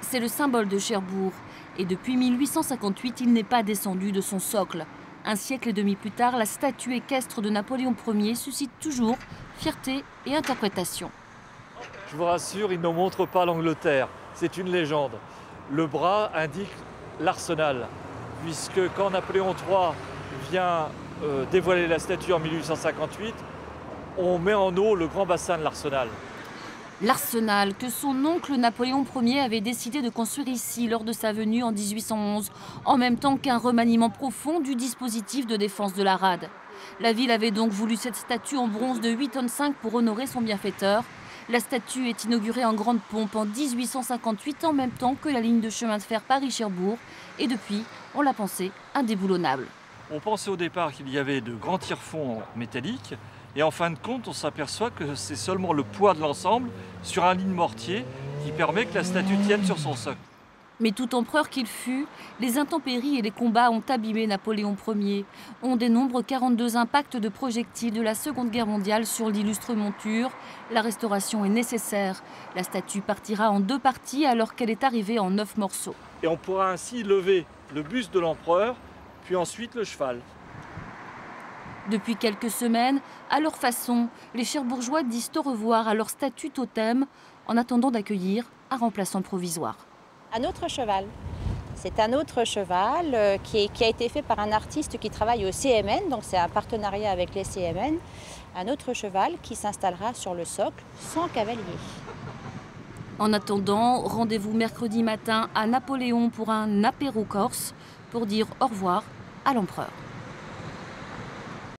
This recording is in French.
C'est le symbole de Cherbourg. Et depuis 1858, il n'est pas descendu de son socle. Un siècle et demi plus tard, la statue équestre de Napoléon Ier suscite toujours fierté et interprétation. Je vous rassure, il ne montre pas l'Angleterre. C'est une légende. Le bras indique l'arsenal, puisque quand Napoléon III vient dévoiler la statue en 1858, on met en eau le grand bassin de l'Arsenal. L'Arsenal que son oncle Napoléon Ier avait décidé de construire ici lors de sa venue en 1811, en même temps qu'un remaniement profond du dispositif de défense de la rade. La ville avait donc voulu cette statue en bronze de 8,5 tonnes pour honorer son bienfaiteur. La statue est inaugurée en grande pompe en 1858, en même temps que la ligne de chemin de fer Paris-Cherbourg. Et depuis, on l'a pensée indéboulonnable. On pensait au départ qu'il y avait de grands tire-fonds métalliques. Et en fin de compte, on s'aperçoit que c'est seulement le poids de l'ensemble sur un lit de mortier qui permet que la statue tienne sur son socle. Mais tout empereur qu'il fut, les intempéries et les combats ont abîmé Napoléon Ier. On dénombre 42 impacts de projectiles de la Seconde Guerre mondiale sur l'illustre monture. La restauration est nécessaire. La statue partira en 2 parties alors qu'elle est arrivée en 9 morceaux. Et on pourra ainsi lever le buste de l'empereur, puis ensuite le cheval. Depuis quelques semaines, à leur façon, les Cherbourgeois disent au revoir à leur statue totem en attendant d'accueillir un remplaçant provisoire. Un autre cheval. C'est un autre cheval qui a été fait par un artiste qui travaille au CMN, donc c'est un partenariat avec les CMN. Un autre cheval qui s'installera sur le socle sans cavalier. En attendant, rendez-vous mercredi matin à Napoléon pour un apéro corse pour dire au revoir à l'empereur.